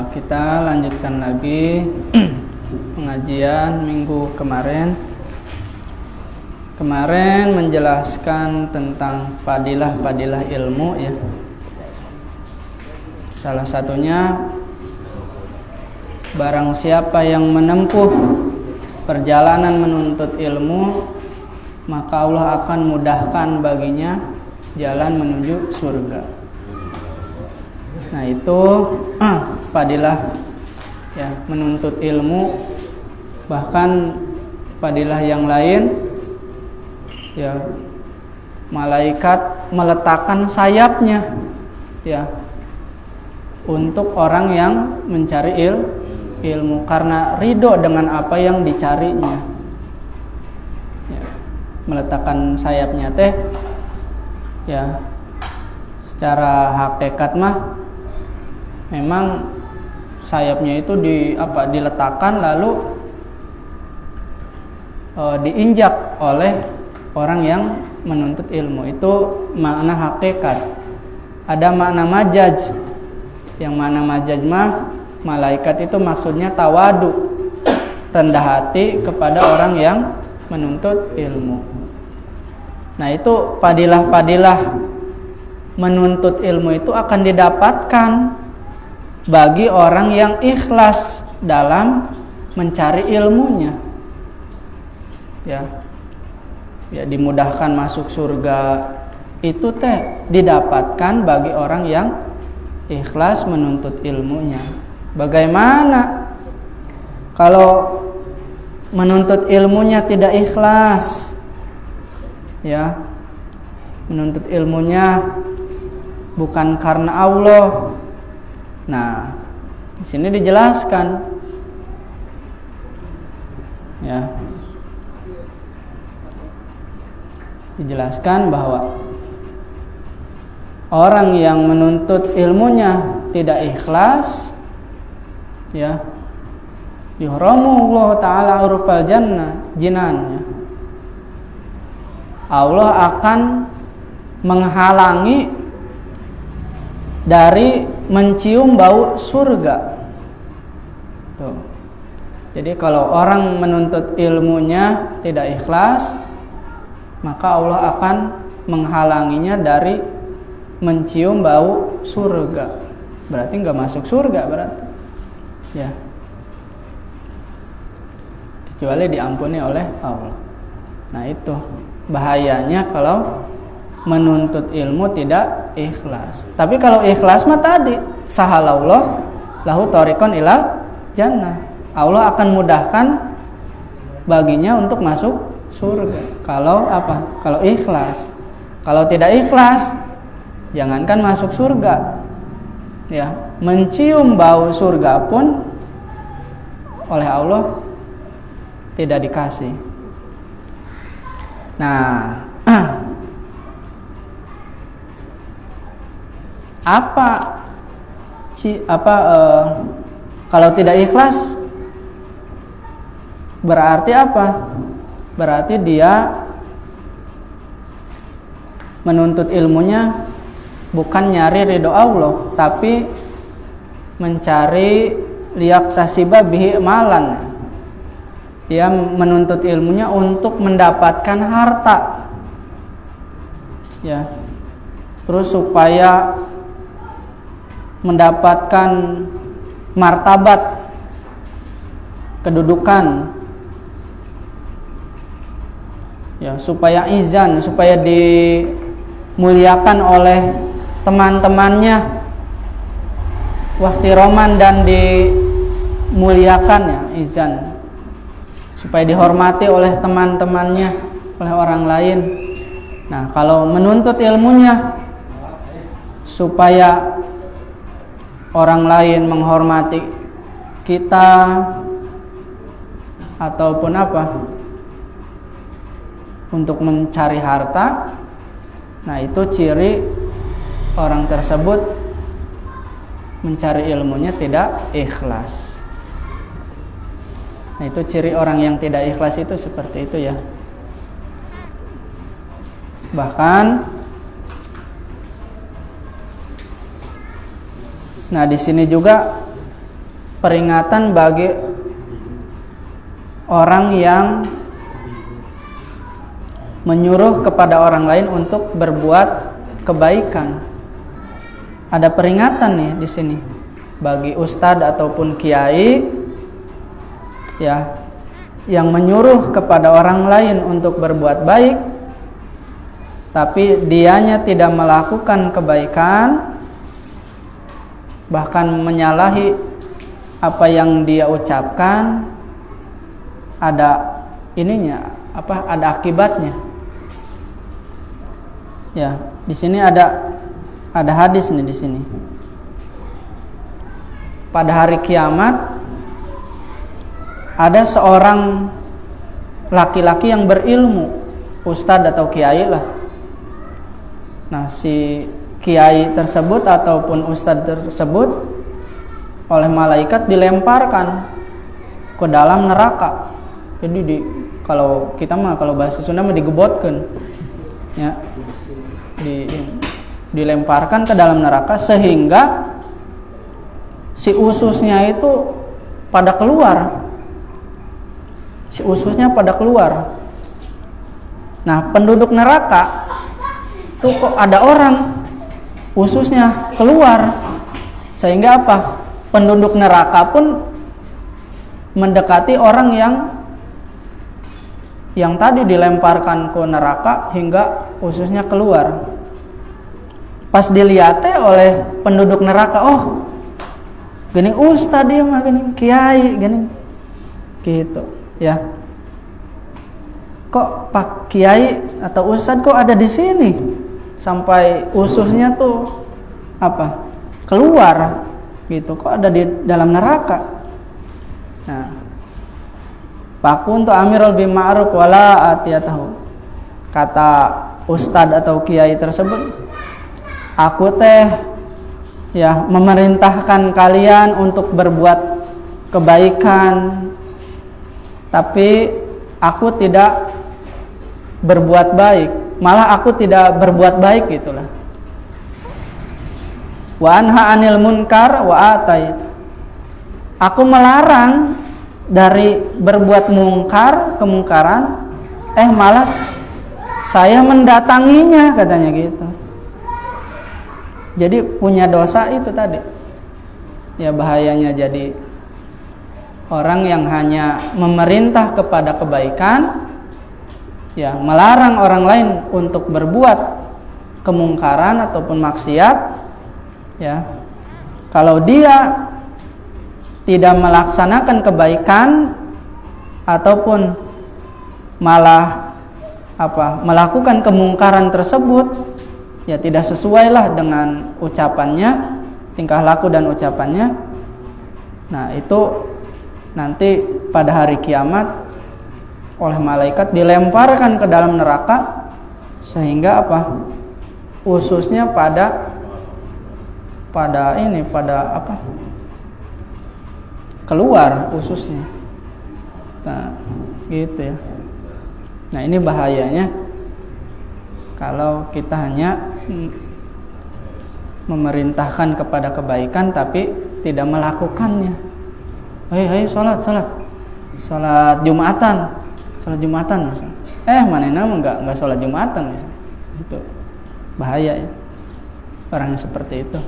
Kita lanjutkan lagi pengajian minggu kemarin. Kemarin menjelaskan tentang fadilah-fadilah ilmu ya. Salah satunya, barang siapa yang menempuh perjalanan menuntut ilmu, maka Allah akan mudahkan baginya jalan menuju surga. Nah itu fadilah ya, menuntut ilmu. Bahkan fadilah yang lain ya, malaikat meletakkan sayapnya ya untuk orang yang mencari ilmu karena ridho dengan apa yang dicarinya ya. Meletakkan sayapnya teh ya, secara hakikat mah memang sayapnya itu diletakkan lalu diinjak oleh orang yang menuntut ilmu. Itu makna hakikat. Ada makna majaz. Yang makna majaz mah, malaikat itu maksudnya tawadu, rendah hati kepada orang yang menuntut ilmu. Nah itu fadilah-fadilah menuntut ilmu itu akan didapatkan bagi orang yang ikhlas dalam mencari ilmunya ya. Ya, dimudahkan masuk surga itu teh didapatkan bagi orang yang ikhlas menuntut ilmunya. Bagaimana kalau menuntut ilmunya tidak ikhlas ya, menuntut ilmunya bukan karena Allah? Nah, di sini dijelaskan ya. Dijelaskan bahwa orang yang menuntut ilmunya tidak ikhlas ya, yuhramu Allah Ta'ala urufal jannah jinannya. Allah akan menghalangi dari mencium bau surga. Tuh. Jadi kalau orang menuntut ilmunya tidak ikhlas, maka Allah akan menghalanginya dari mencium bau surga. Berarti nggak masuk surga berarti ya, kecuali diampuni oleh Allah. Nah itu bahayanya kalau menuntut ilmu tidak ikhlas. Tapi kalau ikhlas mah tadi sahalallah lahu thariqan ilal jannah, Allah akan mudahkan baginya untuk masuk surga. Kalau apa? Kalau ikhlas. Kalau tidak ikhlas, jangankan masuk surga ya, mencium bau surga pun oleh Allah tidak dikasih. Nah, kalau tidak ikhlas berarti apa? Berarti dia menuntut ilmunya bukan nyari ridho Allah, tapi mencari liyaktasiba bihi malan. Dia menuntut ilmunya untuk mendapatkan harta ya, terus supaya mendapatkan martabat, kedudukan ya, supaya izan, supaya dimuliakan oleh teman-temannya, wahtiroman, dan dimuliakan ya, izan, supaya dihormati oleh teman-temannya, oleh orang lain. Nah kalau menuntut ilmunya supaya orang lain menghormati kita ataupun apa, untuk mencari harta, nah itu ciri orang tersebut mencari ilmunya tidak ikhlas. Nah itu ciri orang yang tidak ikhlas itu seperti itu ya. Bahkan nah di sini juga peringatan bagi orang yang menyuruh kepada orang lain untuk berbuat kebaikan. Ada peringatan nih di sini bagi ustadz ataupun kiai ya yang menyuruh kepada orang lain untuk berbuat baik, tapi dianya tidak melakukan kebaikan, bahkan menyalahi apa yang dia ucapkan, ada ininya, ada akibatnya. Ya, di sini ada hadis nih di sini. Pada hari kiamat ada seorang laki-laki yang berilmu, ustadz atau kiai lah. Nah, si kiai tersebut ataupun ustadz tersebut oleh malaikat dilemparkan ke dalam neraka. Jadi kalau kita kalau bahasa Sunda mah digebotkeun. Ya. Dilemparkan ke dalam neraka sehingga si ususnya itu pada keluar. Si ususnya pada keluar. Nah, penduduk neraka tuh kok ada orang ususnya keluar, sehingga apa? Penduduk neraka pun mendekati orang yang tadi dilemparkan ke neraka hingga ususnya keluar. Pas dilihatnya oleh penduduk neraka, oh, gini ustadz dia mah, gini kiai, gini, gitu, ya. Kok Pak Kiai atau ustadz kok ada di sini? Sampai ususnya tuh keluar gitu, kok ada di dalam neraka. Nah, Pakun tu amirul bima'ruf wala atiyatahu, kata ustadz atau kiai tersebut, aku teh ya memerintahkan kalian untuk berbuat kebaikan, tapi aku tidak berbuat baik, malah aku tidak berbuat baik gitulah. Wa anha anil munkar wa atait, aku melarang dari berbuat kemungkaran, malas saya mendatanginya, katanya gitu. Jadi punya dosa itu tadi. Ya, bahayanya jadi orang yang hanya memerintah kepada kebaikan, ya melarang orang lain untuk berbuat kemungkaran ataupun maksiat, ya. Kalau dia tidak melaksanakan kebaikan ataupun malah melakukan kemungkaran tersebut, ya tidak sesuai lah dengan ucapannya, tingkah laku dan ucapannya. Nah, itu nanti pada hari kiamat oleh malaikat dilemparkan ke dalam neraka sehingga ususnya pada keluar ususnya. Nah, gitu ya. Nah, ini bahayanya kalau kita hanya memerintahkan kepada kebaikan tapi tidak melakukannya. Hei, sholat Jumatan misalnya. Manehna enggak sholat Jumatan misalnya. Itu bahaya ya. Orang yang seperti itu.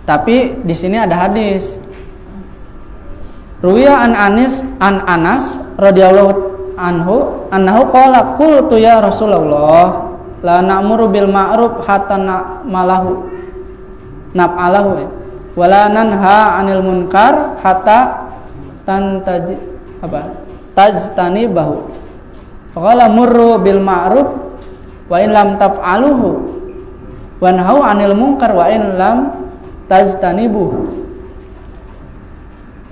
Tapi di sini ada hadis. Ruwiya an Anas radhiyallahu anhu annahu qala qultu ya Rasulullah la na'muru bil ma'ruf hatta naf'alahu wa la nanha 'anil munkar hatta tajtanibahu. Qala murru bil ma'ruf wa in lam taf'aluhu wa nahu 'anil munkar wa in lam tajtanibuhu.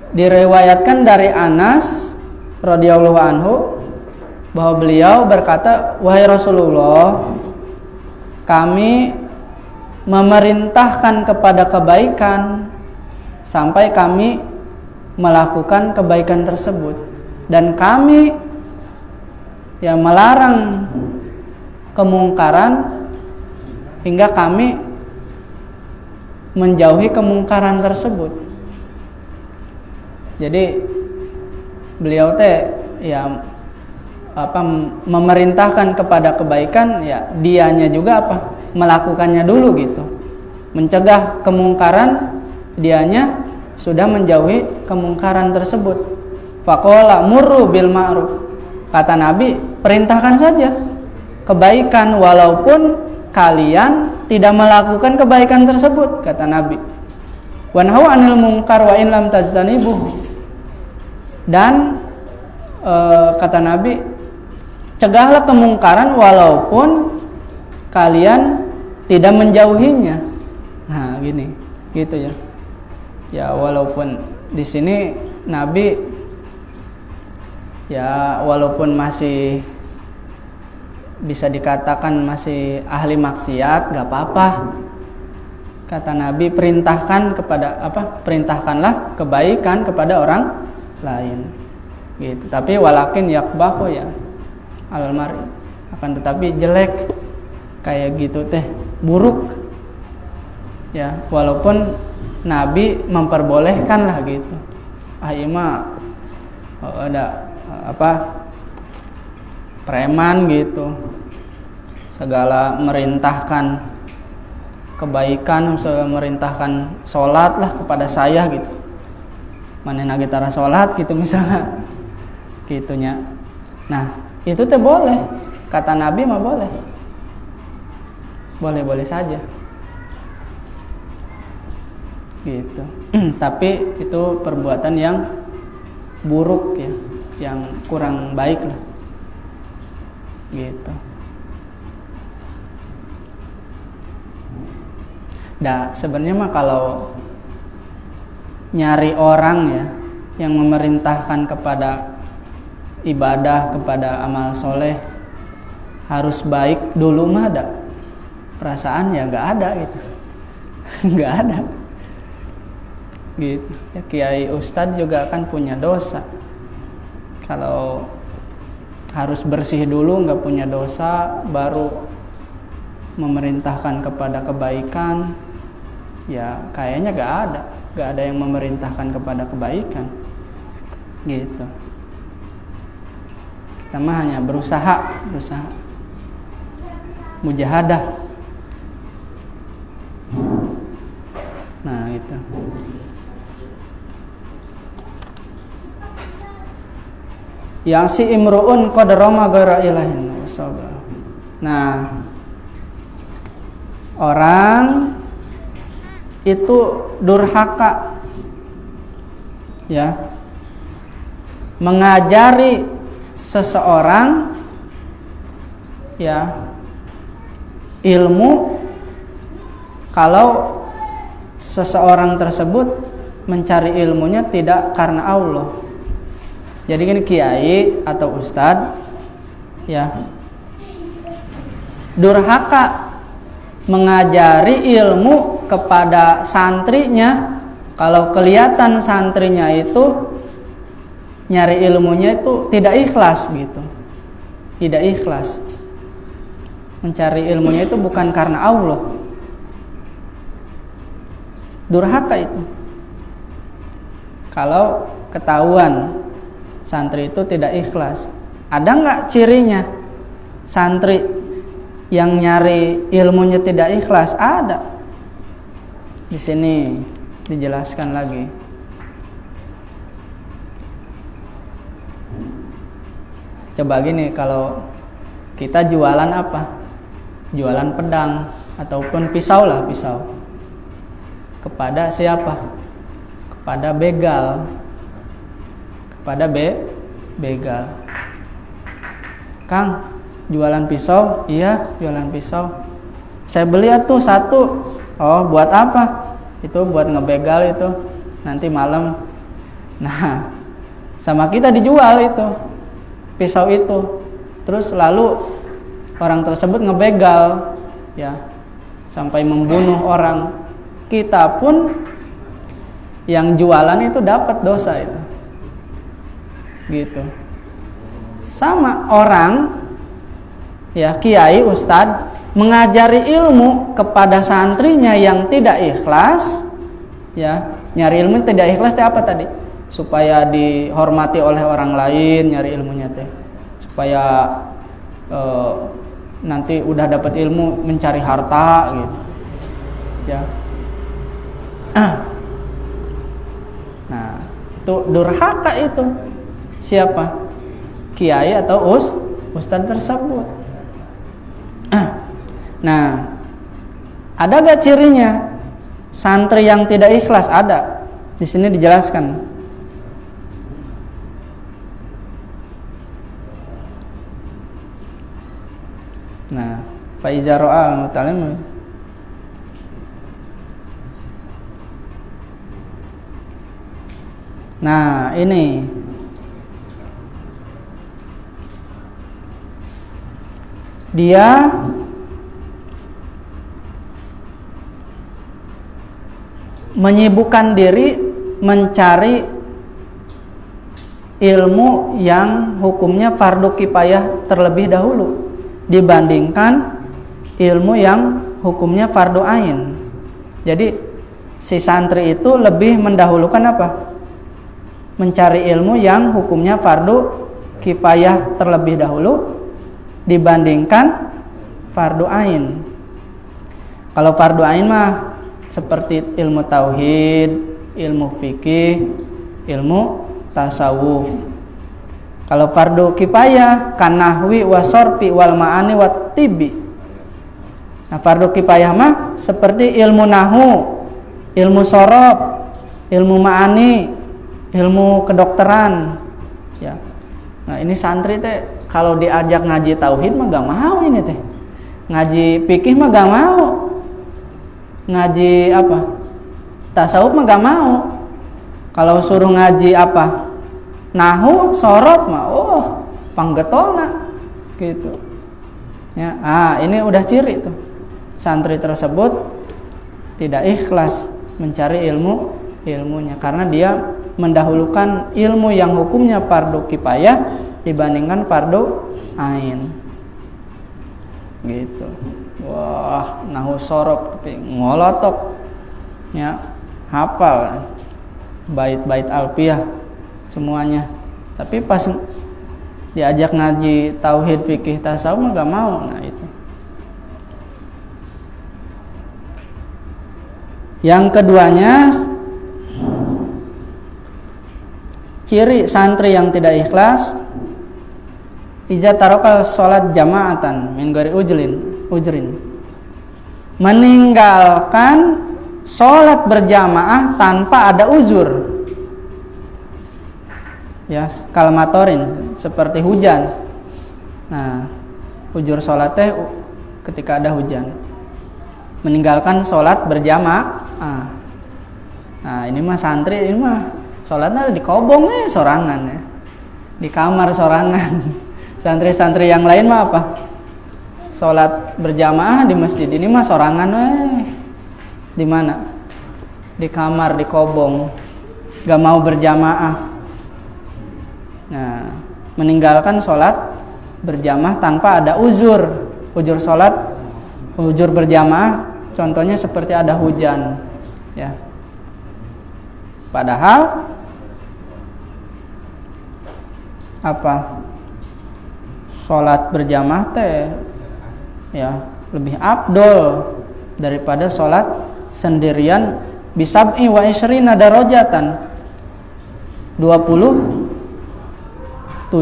Diriwayatkan dari Anas radhiyallahu anhu bahwa beliau berkata, wahai Rasulullah, kami memerintahkan kepada kebaikan sampai kami melakukan kebaikan tersebut, dan kami melarang kemungkaran hingga kami menjauhi kemungkaran tersebut. Jadi beliau teh ya memerintahkan kepada kebaikan, ya dianya juga melakukannya dulu gitu. Mencegah kemungkaran, dianya sudah menjauhi kemungkaran tersebut. Faqala murru bil ma'ruf. Kata Nabi, perintahkan saja kebaikan walaupun kalian tidak melakukan kebaikan tersebut, kata Nabi. Wanhau 'anil munkar wa in lam tajtanibuh. Dan kata Nabi, cegahlah kemungkaran walaupun kalian tidak menjauhinya. Nah, gitu ya. Ya walaupun di sini Nabi ya walaupun masih bisa dikatakan masih ahli maksiat, gak apa-apa. Kata Nabi, perintahkanlah kebaikan kepada orang lain. Gitu. Tapi walakin yakbahu ya al-mar'i, akan tetapi jelek kayak gitu teh, buruk. Ya, walaupun Nabi memperbolehkan lah gitu. Ima ada preman gitu. Segala merintahkan kebaikan, merintahkan sholat lah kepada saya gitu. Manehna gitara sholat gitu misalnya. Gitunya. Nah, itu teh boleh. Kata Nabi mah boleh. Boleh-boleh saja. Gitu. Tapi itu perbuatan yang buruk ya, yang kurang baik lah. Gitu. Sebenarnya mah kalau nyari orang ya yang memerintahkan kepada ibadah, kepada amal soleh harus baik dulu mah ada. Perasaan ya nggak ada gitu. Nggak ada. Gitu. Ya, kiai ustadz juga kan punya dosa. Kalau harus bersih dulu, nggak punya dosa, baru memerintahkan kepada kebaikan, ya kayaknya nggak ada yang memerintahkan kepada kebaikan. Gitu. Kita mah hanya berusaha mujahadah. Nah itu. Yang si imru'un qad rama ghaira ilahin. Nah, orang itu durhaka ya, mengajari seseorang ya ilmu kalau seseorang tersebut mencari ilmunya tidak karena Allah. Jadi gini, kiai atau ustadz ya durhaka mengajari ilmu kepada santrinya kalau kelihatan santrinya itu nyari ilmunya itu tidak ikhlas gitu. Tidak ikhlas. Mencari ilmunya itu bukan karena Allah. Durhaka itu. Kalau ketahuan santri itu tidak ikhlas. Ada nggak cirinya santri yang nyari ilmunya tidak ikhlas? Ada. Di sini dijelaskan lagi. Coba gini, kalau kita jualan apa? Jualan pedang ataupun pisau lah, pisau. Kepada siapa? Kepada begal. Kepada begal. Kang, jualan pisau? Iya, jualan pisau. Saya beli tuh satu. Oh, buat apa? Itu buat ngebegal itu. Nanti malam. Nah, sama kita dijual itu pisau itu. Terus lalu orang tersebut ngebegal ya, sampai membunuh orang. Kita pun yang jualan itu dapat dosa itu. Gitu. Sama orang ya, kiai ustadz mengajari ilmu kepada santrinya yang tidak ikhlas ya, nyari ilmu tidak ikhlas itu apa tadi? supaya dihormati oleh orang lain, nyari ilmunya teh supaya nanti udah dapat ilmu mencari harta gitu ya. Nah itu durhaka itu siapa, kiai atau ustadz tersebut. Nah ada gak cirinya santri yang tidak ikhlas? Ada, di sini dijelaskan. Nah, faiza ra'al mutalim. Nah, ini dia menyibukkan diri mencari ilmu yang hukumnya fardu kifayah terlebih dahulu dibandingkan ilmu yang hukumnya fardu ain. Jadi si santri itu lebih mendahulukan apa? Mencari ilmu yang hukumnya fardu kifayah terlebih dahulu dibandingkan fardu ain. Kalau fardu ain mah seperti ilmu tauhid, ilmu fikih, ilmu tasawuf. Kalau fardu kifayah kan nahwi wa sorfi wal ma'ani wa tibi. Nah fardu kifayah mah seperti ilmu nahu, ilmu sorof, ilmu ma'ani, ilmu kedokteran ya. Nah ini santri teh kalau diajak ngaji tauhid mah gak mau ini teh. Ngaji fikih mah gak mau. Ngaji apa? Tasawuf mah gak mau. Kalau suruh ngaji apa? Nahu, sorot mah panggetolna gitu. Ya, ini udah ciri tuh. Santri tersebut tidak ikhlas mencari ilmunya karena dia mendahulukan ilmu yang hukumnya fardu kifayah dibandingkan fardu ain. Gitu. Wah, nahu sorot tapi ngolotok. Ya, hafal bait-bait alfiyah semuanya, tapi pas diajak ngaji tauhid fikih tasawuf nggak mau. Nah itu yang keduanya, ciri santri yang tidak ikhlas, ija tarokal sholat jamaatan min ghairi ujrin, meninggalkan sholat berjamaah tanpa ada uzur. Ya, kalmatorin seperti hujan. Nah, ujur sholat teh ketika ada hujan. Meninggalkan sholat berjamaah. Nah, ini mah santri, ini mah sholatnya di kobong sorangan ya. Di kamar sorangan. Santri-santri yang lain mah apa? Sholat berjamaah di masjid. Ini mah sorangan Di mana? Di kamar, di kobong. Gak mau berjamaah. Nah, meninggalkan sholat berjamaah tanpa ada uzur. Uzur berjamaah contohnya seperti ada hujan ya. Padahal apa? Sholat berjamaah teh ya lebih afdol daripada sholat sendirian bisab'i wa isyrina darajatan, 27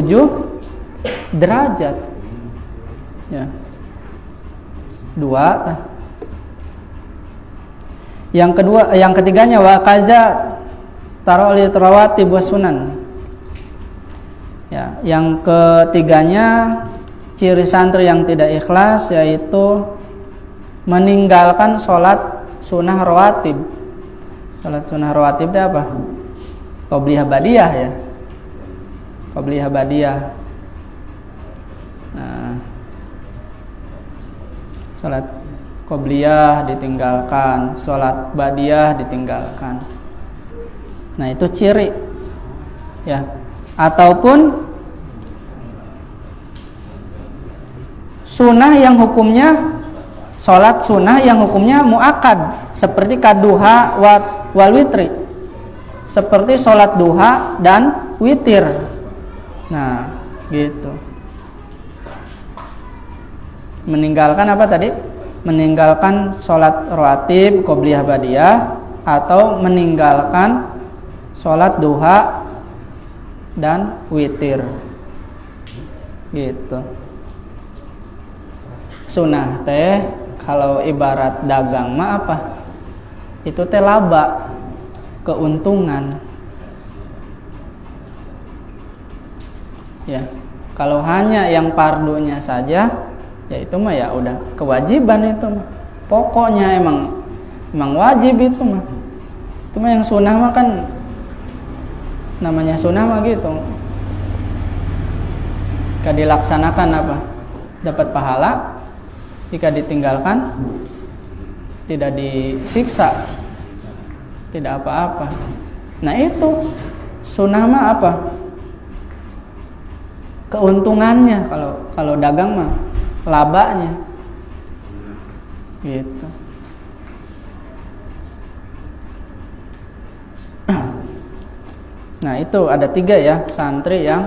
derajat ya. Yang ketiganya wa kaza tarawih rawatib wa sunan ya. Yang ketiganya ciri santri yang tidak ikhlas yaitu meninggalkan sholat sunnah rawatib. Sholat sunnah rawatib itu apa? Qobliyah badiyah ya. Qobliyah badiyah. Nah, sholat qobliyah ditinggalkan, sholat badiyah ditinggalkan. Nah itu ciri ya. Ataupun sunnah yang hukumnya, sholat sunnah yang hukumnya muakkad seperti kaduha wal witri. seperti sholat duha dan witir. Nah, gitu. Meninggalkan apa tadi? Meninggalkan sholat rawatib, qobliyah, ba'diyah, atau meninggalkan sholat duha dan witir. Gitu. Sunnah teh kalau ibarat dagang mah apa? Itu teh laba, keuntungan. Ya, kalau hanya yang fardunya saja, ya itu mah ya udah kewajiban itu mah. Pokoknya emang wajib itu mah. Itu mah yang sunnah mah kan namanya sunnah mah gitu. Jika dilaksanakan apa? Dapat pahala. Jika ditinggalkan tidak disiksa. Tidak apa-apa. Nah itu sunnah mah apa? Keuntungannya. Kalau dagang mah labanya. Gitu. Nah itu ada 3 ya santri yang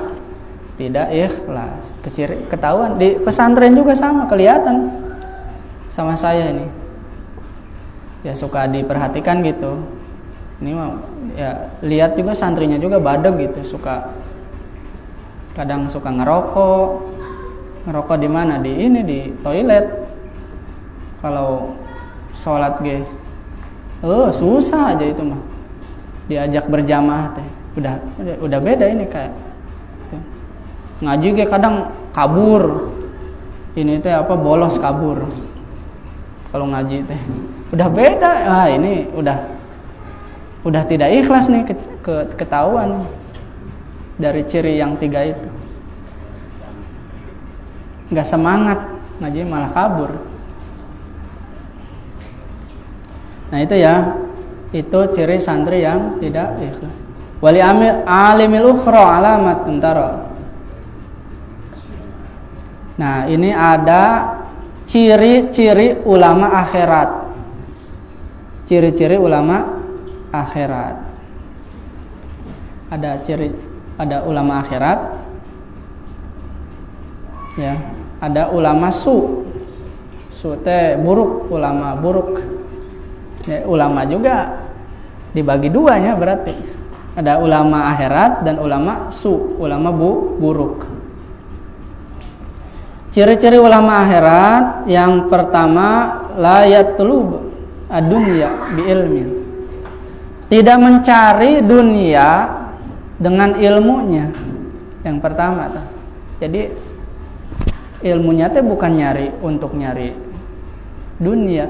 tidak ikhlas. Ketahuan di pesantren juga sama, kelihatan sama saya ini. Ya suka diperhatikan gitu. Ini mah ya lihat juga santrinya juga badeg gitu, kadang suka ngerokok di mana, di toilet. Kalau sholat susah aja itu mah, diajak berjamaah teh udah beda ini kayak ngaji kadang kabur, ini teh bolos kabur kalau ngaji teh udah beda. Ini udah tidak ikhlas nih, ketahuan dari ciri yang 3 itu. Nggak semangat ngaji, malah kabur. Nah itu ya, itu ciri santri yang tidak ikhlas. Wali alimil ukhra alamat tentara. Nah ini ada ciri-ciri ulama akhirat. Ciri-ciri ulama akhirat. Ada ulama akhirat. Ya, ada ulama su teh buruk, ulama buruk. Ya, ulama juga dibagi 2 ya berarti. Ada ulama akhirat dan ulama su, ulama buruk. Ciri-ciri ulama akhirat yang pertama, la yatlub ad-dunya bi ilmin. Tidak mencari dunia dengan ilmunya. Yang pertama tuh. Jadi ilmunya teh bukan untuk nyari dunia,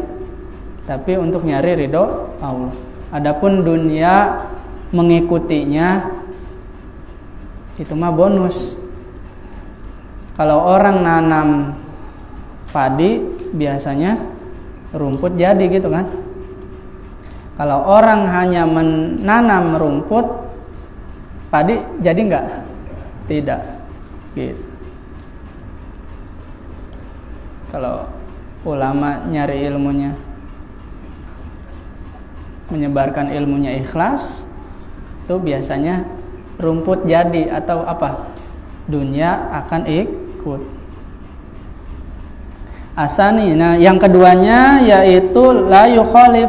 tapi untuk nyari ridho Allah. Adapun dunia mengikutinya itu mah bonus. Kalau orang nanam padi biasanya rumput jadi gitu kan. Kalau orang hanya menanam rumput, padi jadi enggak? Tidak. Gitu. Kalau ulama nyari ilmunya, menyebarkan ilmunya ikhlas, itu biasanya rumput jadi atau apa? Dunia akan ikut. Asani. Nah, yang keduanya yaitu la yukhalif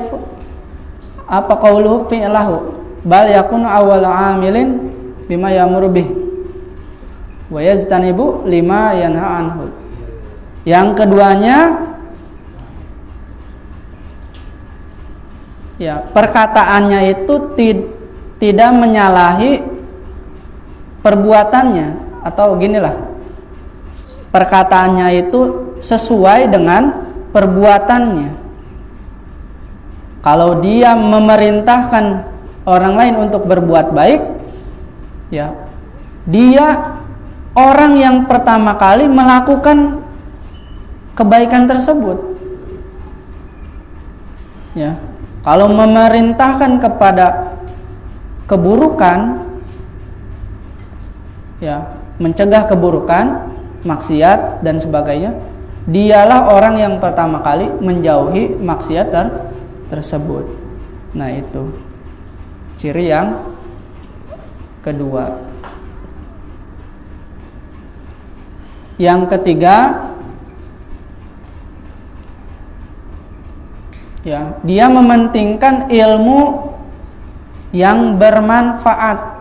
apa qauluhu fi'lahu bal yakunu awwal amilin bima ya'muru bih wa yajtanibu lima yanha anhu. Yang keduanya ya perkataannya itu tidak menyalahi perbuatannya, atau ginilah, perkataannya itu sesuai dengan perbuatannya. Kalau dia memerintahkan orang lain untuk berbuat baik, ya dia orang yang pertama kali melakukan kebaikan tersebut. Ya, kalau memerintahkan kepada keburukan, ya mencegah keburukan, maksiat dan sebagainya, dialah orang yang pertama kali menjauhi maksiat tersebut. Nah itu. ciri yang kedua. Yang ketiga, ya, dia mementingkan ilmu yang bermanfaat,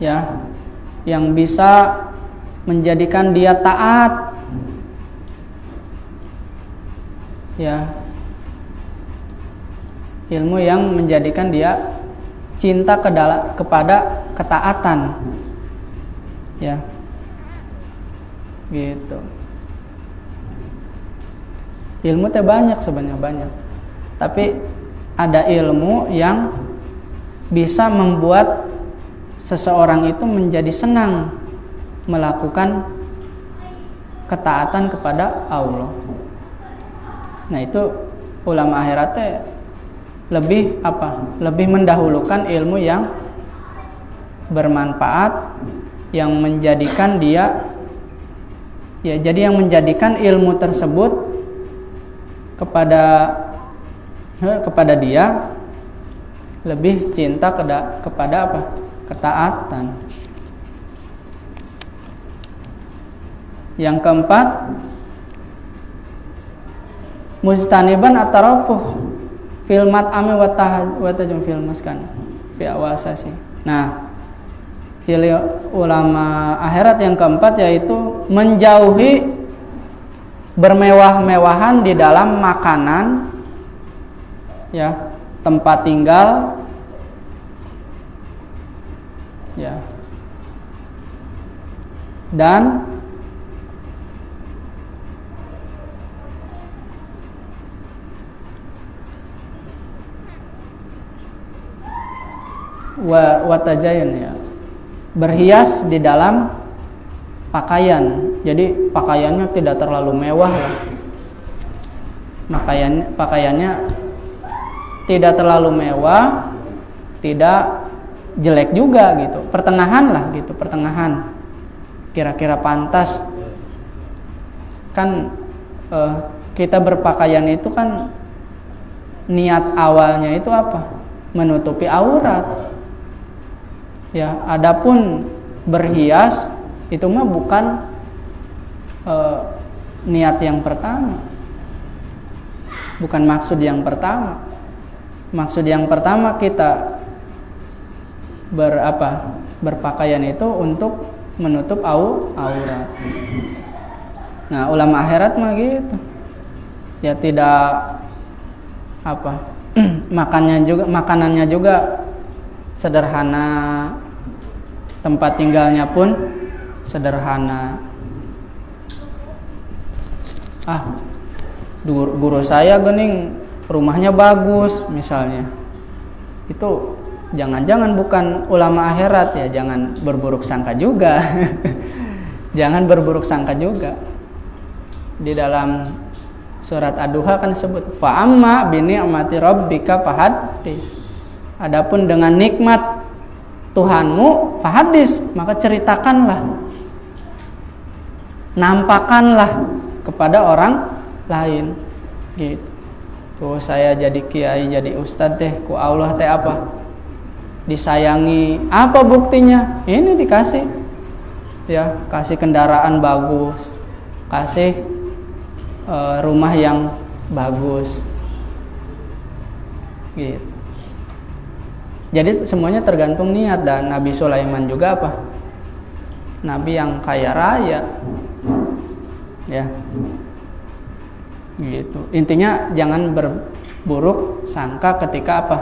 ya, yang bisa menjadikan dia taat, ya, ilmu yang menjadikan dia cinta kepada ketaatan, ya, gitu. Ilmu teh banyak, sebenarnya banyak, tapi ada ilmu yang bisa membuat seseorang itu menjadi senang melakukan ketaatan kepada Allah. Nah, itu ulama akhiratnya lebih mendahulukan ilmu yang bermanfaat, yang menjadikan dia, ya, jadi yang menjadikan ilmu tersebut kepada dia lebih cinta kepada apa? Ketaatan. Yang keempat, mujtaniban at-tarafuh fil mat'ami wa tajum fil maskan fi awasasi. Nah, ciri ulama akhirat yang keempat yaitu menjauhi bermewah-mewahan di dalam makanan, ya, tempat tinggal, ya, dan watajayun, ya, berhias di dalam pakaian. Jadi pakaiannya tidak terlalu mewah lah. Pakaiannya tidak terlalu mewah, tidak jelek juga gitu. Pertengahan lah gitu, pertengahan. Kira-kira pantas. Kan kita berpakaian itu kan niat awalnya itu apa? Menutupi aurat. Ya, adapun berhias itu mah bukan niat yang pertama, bukan maksud yang pertama. Maksud yang pertama kita berpakaian itu untuk menutup aurat. Nah, ulama akhirat mah gitu, ya, tidak makanannya juga sederhana, tempat tinggalnya pun sederhana. Guru saya gening rumahnya bagus misalnya, itu jangan-jangan bukan ulama akhirat, ya, jangan berburuk sangka juga. Jangan berburuk sangka juga. Di dalam surat Ad-Duha kan disebut fa amma bi ni'mati rabbika fahaddits. Adapun dengan nikmat Tuhanmu fahadis, maka ceritakanlah, nampakkanlah kepada orang lain, gitu. Tuh saya jadi kiai, jadi ustadz teh, ku Allah teh apa? Disayangi. Apa buktinya? Ini dikasih, ya, kasih kendaraan bagus, kasih rumah yang bagus, gitu. Jadi semuanya tergantung niat. Dan Nabi Sulaiman juga apa? Nabi yang kaya raya, ya, gitu. Intinya jangan berburuk sangka ketika apa?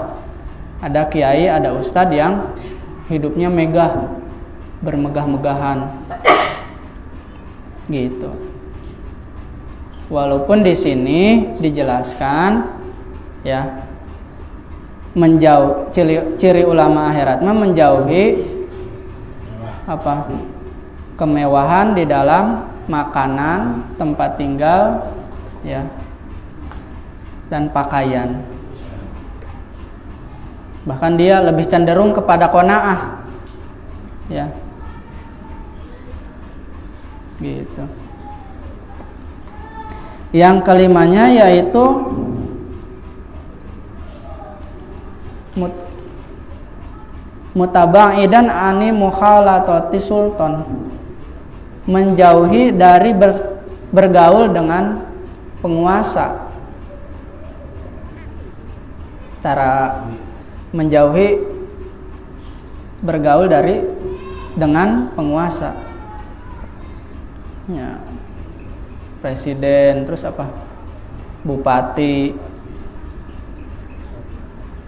Ada kiai, ada ustadz yang hidupnya megah, bermegah-megahan, gitu. Walaupun di sini dijelaskan, ya, ciri ulama akhirat mah menjauhi kemewahan di dalam makanan, tempat tinggal, ya, dan pakaian. Bahkan dia lebih cenderung kepada qanaah, ya, gitu. Yang kelimanya yaitu mutaba'idan ani mukhalatati sultan, menjauhi dari bergaul dengan penguasa. Cara menjauhi bergaul dengan penguasa. Ya, presiden, terus apa? Bupati.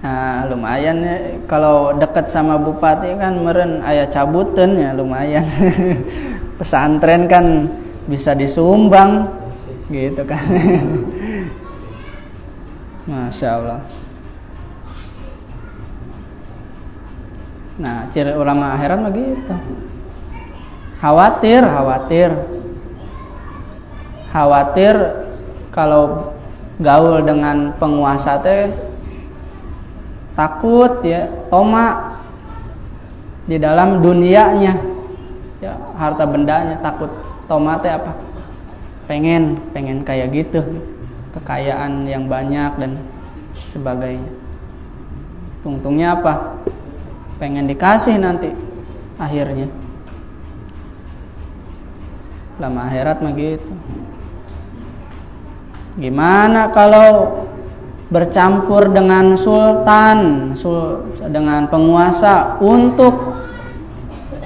Nah, lumayan ya, kalau dekat sama bupati kan meren aya cabutan ya, lumayan. Pesantren kan bisa disumbang gitu kan. Masya Allah. Nah, ciri ulama akhirat mah gitu. Khawatir kalau gaul dengan penguasa teh takut ya, toma di dalam dunianya ya, harta bendanya, takut toma teh apa? Pengen kayak gitu, kekayaan yang banyak dan sebagainya. Untungnya apa? Pengen dikasih nanti akhirnya. Lama akhirat mah gitu. Gimana kalau bercampur dengan sultan, dengan penguasa untuk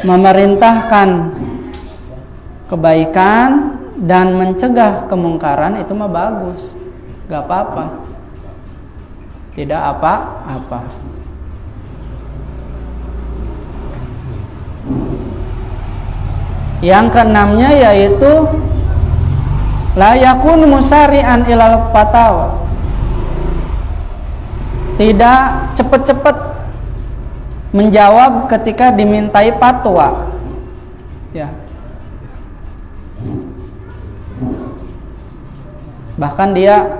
memerintahkan kebaikan dan mencegah kemungkaran, itu mah bagus, gak apa-apa, tidak apa-apa. Yang keenamnya yaitu la yakun musari'an ilal fatawa, tidak cepat-cepat menjawab ketika dimintai fatwa ya. Bahkan dia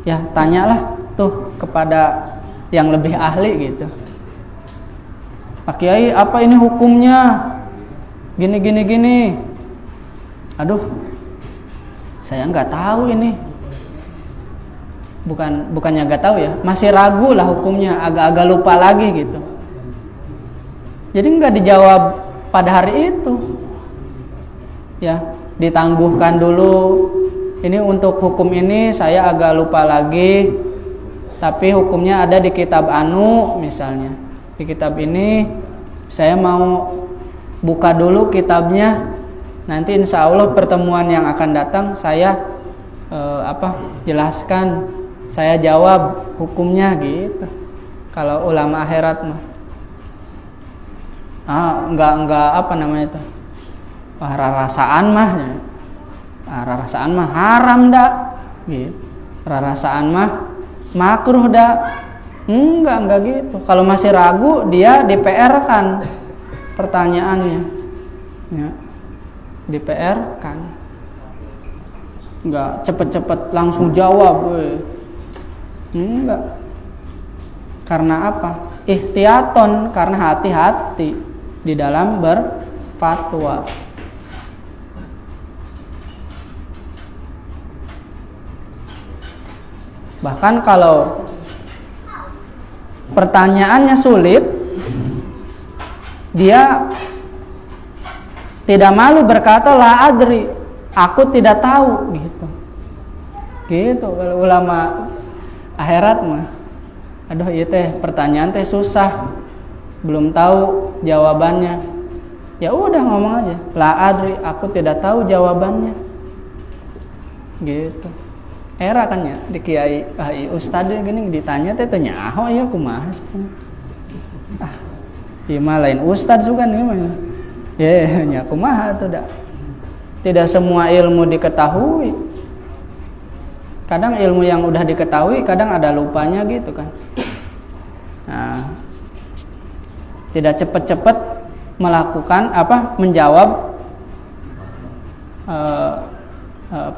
ya tanyalah tuh kepada yang lebih ahli gitu. Pak Kiai, apa ini hukumnya? Gini. Aduh, saya nggak tahu ini. Bukannya nggak tahu ya, masih ragu lah hukumnya, agak-agak lupa lagi gitu. Jadi nggak dijawab pada hari itu. Ya, ditangguhkan dulu. Ini untuk hukum ini saya agak lupa lagi, tapi hukumnya ada di kitab anu misalnya. Di kitab ini saya mau buka dulu kitabnya. Nanti insya Allah pertemuan yang akan datang saya jelaskan, saya jawab hukumnya gitu. Kalau ulama akhirat mah enggak apa namanya itu, rarasaan mah haram dak gitu. Rarasaan mah makruh dak. Enggak gitu. Kalau masih ragu, dia di PR kan pertanyaannya ya, di PR kan, enggak cepet-cepet langsung jawab enggak. Karena apa? Ihtiyaton, karena hati-hati di dalam berfatwa. Bahkan kalau pertanyaannya sulit, dia tidak malu berkata la adri, aku tidak tahu gitu. Gitu kalau ulama akhirat mah. Aduh ieu teh pertanyaan teh susah, belum tahu jawabannya. Ya udah ngomong aja, la adri, aku tidak tahu jawabannya. Gitu. Era kan ya di kiai ustad gini ditanya teh nyaho ieu kumaha. Ieu mah lain ustad juga nih mah. Ya nya kumaha tuh dah. Tidak semua ilmu diketahui. Kadang ilmu yang udah diketahui kadang ada lupanya gitu kan. Nah, tidak cepat-cepat melakukan menjawab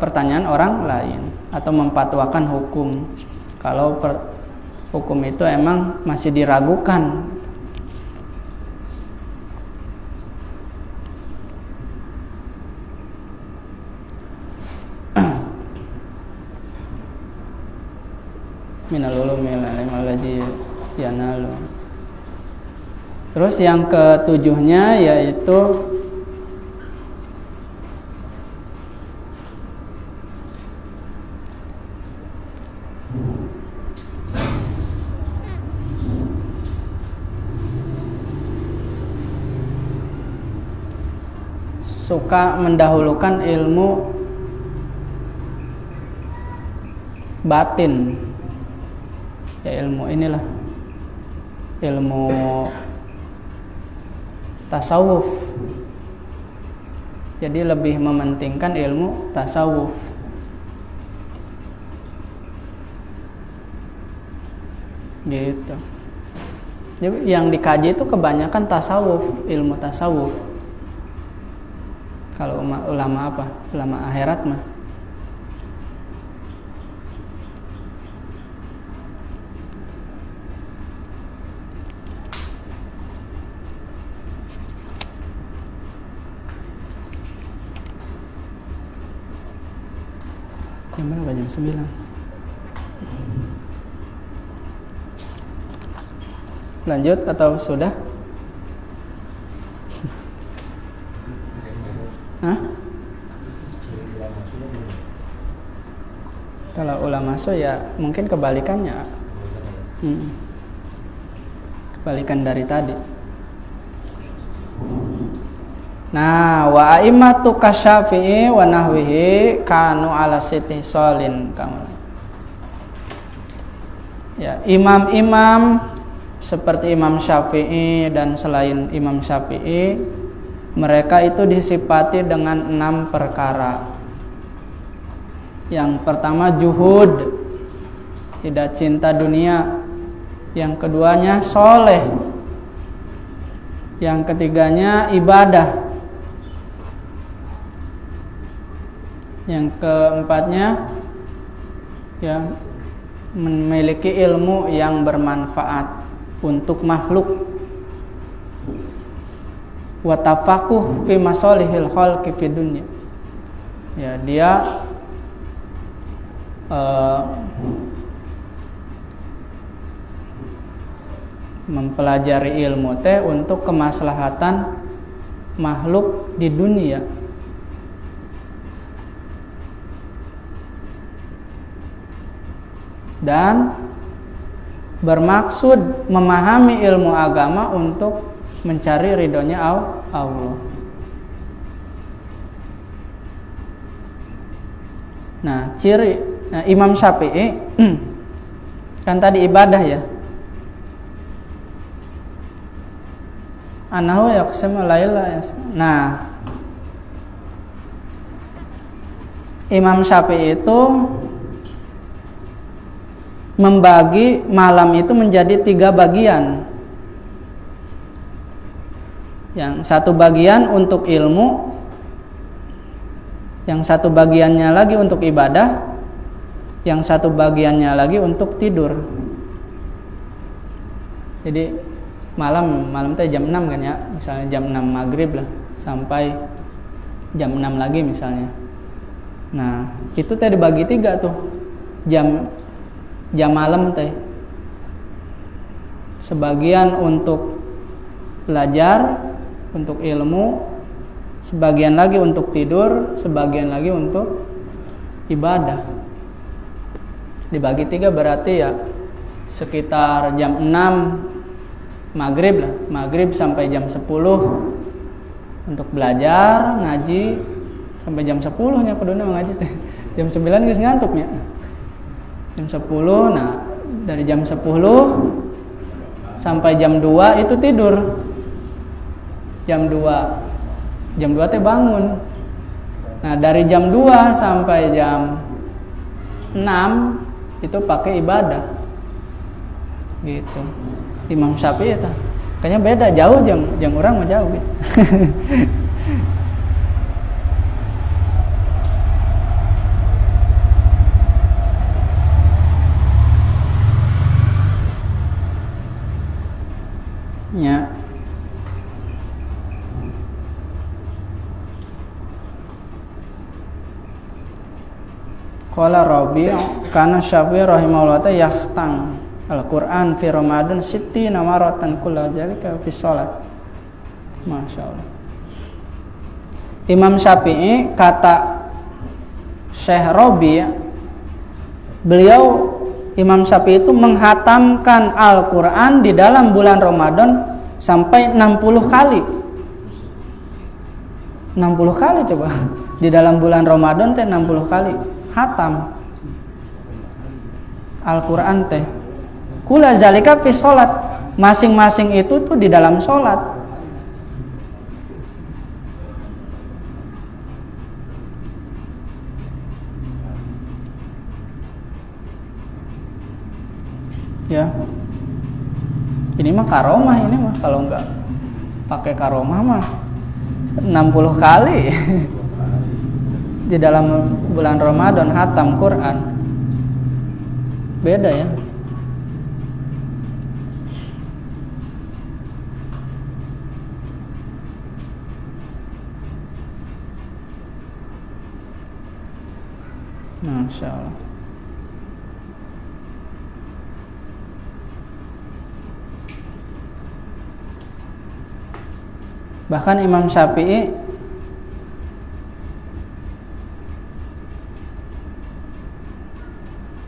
pertanyaan orang lain atau memfatwakan hukum kalau hukum itu emang masih diragukan. Minal ulumi al-ilm alladhi yanalu. Terus yang ketujuhnya yaitu suka mendahulukan ilmu batin, ya ilmu inilah, ilmu tasawuf. Jadi lebih mementingkan ilmu tasawuf. Gitu. Jadi yang dikaji itu kebanyakan tasawuf, ilmu tasawuf. Kalau ulama apa? Ulama akhirat mah. Jam berapa? Jam 9. Lanjut atau sudah? Hah? Kalau ulama so ya mungkin kebalikannya. Kebalikan dari tadi. Nah, wa a'immatu kasyafi'i wa nahwihi kanu ala sitihsalin kamu. Ya, imam-imam seperti Imam Syafi'i dan selain Imam Syafi'i, mereka itu disifati dengan 6 perkara. Yang pertama juhud, tidak cinta dunia. Yang keduanya soleh. Yang ketiganya ibadah. Yang keempatnya ya memiliki ilmu yang bermanfaat untuk makhluk. Wa tafaqquh fi masalihil khalqi fid dunya. Ya, dia mempelajari ilmu teh untuk kemaslahatan makhluk di dunia. Dan bermaksud memahami ilmu agama untuk mencari ridhonya Allah. Nah, ciri Imam Syafi'i kan tadi ibadah ya. Anahu yaqsimu laila. Nah, Imam Syafi'i itu membagi malam itu menjadi 3 bagian. Yang satu bagian untuk ilmu, yang satu bagiannya lagi untuk ibadah, yang satu bagiannya lagi untuk tidur. Jadi malam teh jam 6 kan ya, misalnya jam 6 maghrib lah sampai jam 6 lagi misalnya. Nah, itu teh dibagi 3 tuh. Jam malam teh sebagian untuk belajar, untuk ilmu, sebagian lagi untuk tidur, sebagian lagi untuk ibadah. Dibagi 3 berarti ya sekitar jam 6 maghrib lah, maghrib sampai jam 10 untuk belajar, ngaji sampai jam 10 nya kuduna ngaji teh. Jam 9 geus ngantuknya. Jam 10, nah dari jam 10 sampai jam 2 itu tidur. Jam 2 teh bangun. Nah dari jam 2 sampai jam 6 itu pakai ibadah. Gitu. Imam Syafi'i itu kayaknya beda jauh jeung urang mah jauh gitu. Ya. Qala Rabi' kana Syafi'i rahimahullah ta yahtang Al-Quran fi Ramadan sittina maratan kullu dzalika fi shalat. Masya Allah. Imam Syafi'i, kata Syekh Robi, beliau Imam Syafi'i itu menghatamkan Al-Quran di dalam bulan Ramadan sampai 60 kali. 60 kali coba. Di dalam bulan Ramadan teh 60 kali hatam Al-Quran teh. Kula zalika fi sholat. Masing-masing itu tuh di dalam sholat. Ya, ini mah karomah, ini mah kalau nggak pakai karomah mah 60 kali di dalam bulan Ramadan hatam Quran. Beda ya. Masya Allah. Bahkan Imam Syafi'i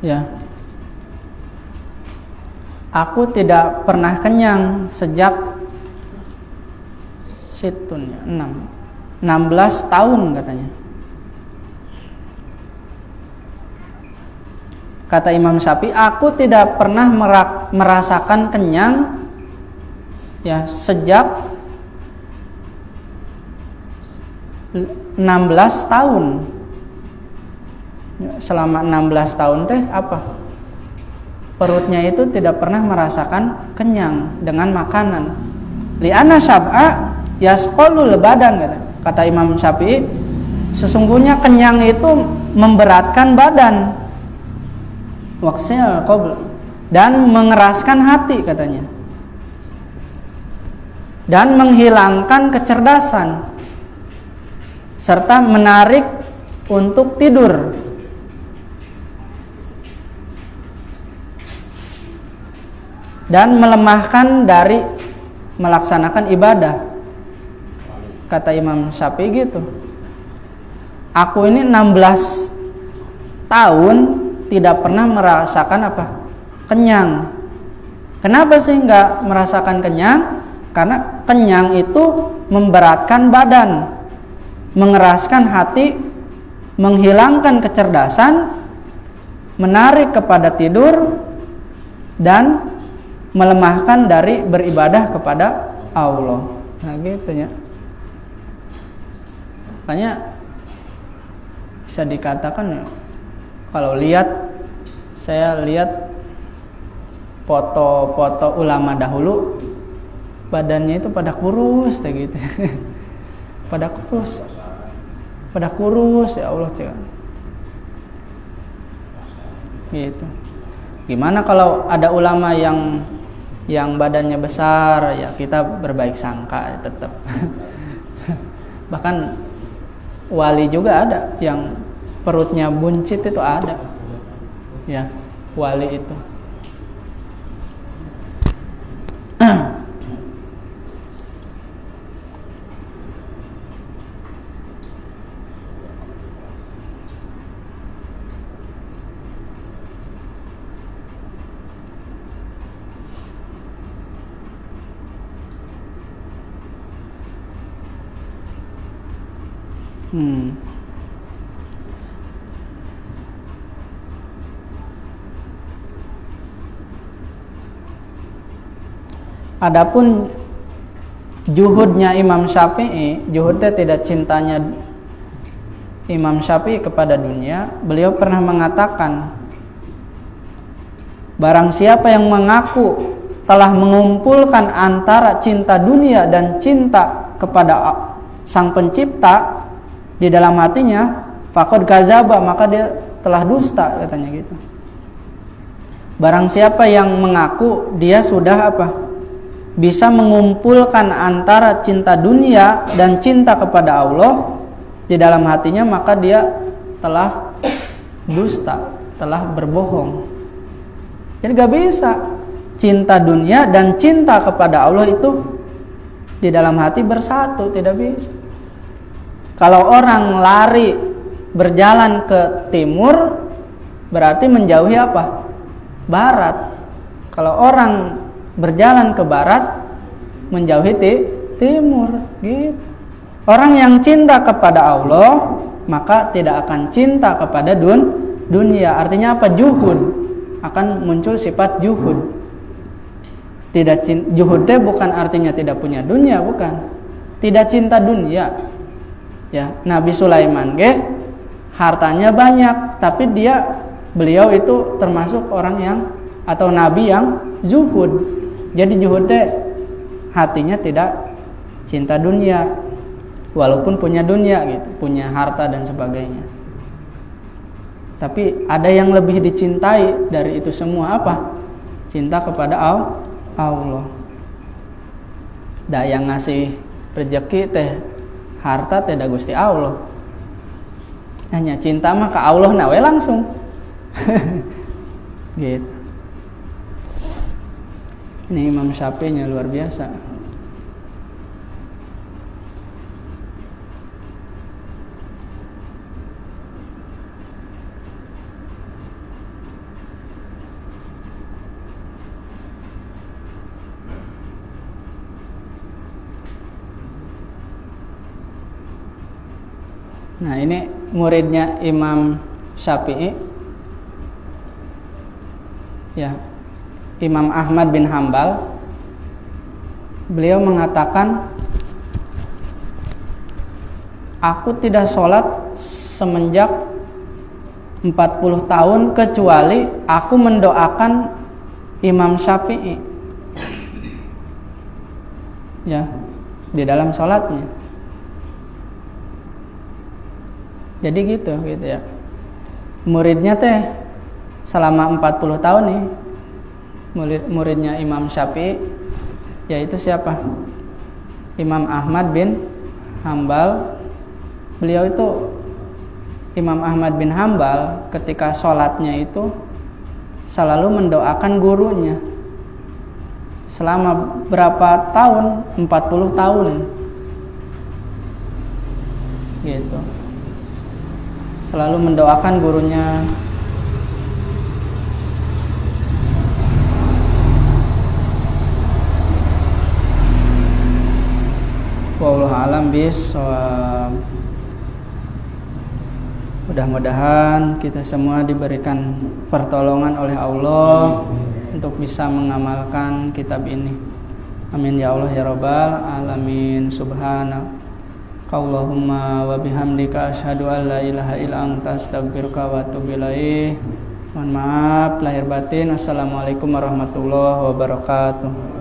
ya, aku tidak pernah kenyang sejak situnya 16 tahun katanya. Kata Imam Syafi'i, aku tidak pernah merasakan kenyang ya sejak 16 tahun. Selama 16 tahun teh apa? Perutnya itu tidak pernah merasakan kenyang dengan makanan. Li'anna syab'a yasqalul badan, kata Imam Syafi'i, sesungguhnya kenyang itu memberatkan badan. Waqsil qabl, dan mengeraskan hati katanya. Dan menghilangkan kecerdasan serta menarik untuk tidur. Dan melemahkan dari melaksanakan ibadah. Kata Imam Syafi'i gitu. Aku ini 16 tahun tidak pernah merasakan apa? Kenyang. Kenapa sih nggak merasakan kenyang? Karena kenyang itu memberatkan badan, mengeraskan hati, menghilangkan kecerdasan, menarik kepada tidur, dan melemahkan dari beribadah kepada Allah. Nah gitu ya. Makanya bisa dikatakan ya, kalau saya lihat foto-foto ulama dahulu, badannya itu pada kurus kayak gitu. pada kurus ya Allah cik. Gitu. Gimana kalau ada ulama yang badannya besar, ya kita berbaik sangka ya tetap. Bahkan wali juga ada yang perutnya buncit, itu ada. Ya, wali itu. Adapun juhudnya Imam Syafi'i, juhudnya tidak cintanya Imam Syafi'i kepada dunia, beliau pernah mengatakan, barang siapa yang mengaku telah mengumpulkan antara cinta dunia dan cinta kepada Sang Pencipta di dalam hatinya, faqad kadzaba, maka dia telah dusta, katanya gitu. Barang siapa yang mengaku dia sudah bisa mengumpulkan antara cinta dunia dan cinta kepada Allah di dalam hatinya, maka dia telah dusta, telah berbohong. Jadi gak bisa cinta dunia dan cinta kepada Allah itu di dalam hati bersatu, tidak bisa. Kalau orang lari berjalan ke timur, berarti menjauhi apa? Barat. Kalau orang berjalan ke barat, menjauhi timur, gitu. Orang yang cinta kepada Allah, maka tidak akan cinta kepada dunia. Artinya apa? Juhud. Akan muncul sifat juhud. Juhud bukan artinya tidak punya dunia, bukan. Tidak cinta dunia. Ya, Nabi Sulaiman hartanya banyak, tapi beliau itu termasuk orang yang atau nabi yang zuhud. Jadi juhud hatinya tidak cinta dunia, walaupun punya dunia gitu, punya harta dan sebagainya. Tapi ada yang lebih dicintai dari itu semua, apa? Cinta kepada Allah. Da yang ngasih rezeki harta da Gusti Allah. Hanya cinta mah ke Allah nawe langsung. Gitu. Ini Imam Syafi'i-nya luar biasa. Nah, ini muridnya Imam Syafi'i, ya, Imam Ahmad bin Hambal. Beliau mengatakan, aku tidak sholat semenjak 40 tahun kecuali aku mendoakan Imam Syafi'i, ya, di dalam sholatnya. Jadi gitu ya. Muridnya selama 40 tahun nih, muridnya Imam Syafi'i, yaitu siapa? Imam Ahmad bin Hambal. Beliau itu, Imam Ahmad bin Hambal, ketika sholatnya itu selalu mendoakan gurunya. Selama berapa tahun? 40 tahun. Gitu. Selalu mendoakan gurunya. Wallahu a'lam bishawab. Mudah-mudahan kita semua diberikan pertolongan oleh Allah untuk bisa mengamalkan kitab ini. Amin ya Allah ya Rabbal alamin. Subhanallah. Allahumma wa bihamdika asyhadu an la ilaha illa anta astaghfiruka wa atubu ilaik. Mohon maaf lahir batin. Assalamualaikum warahmatullahi wabarakatuh.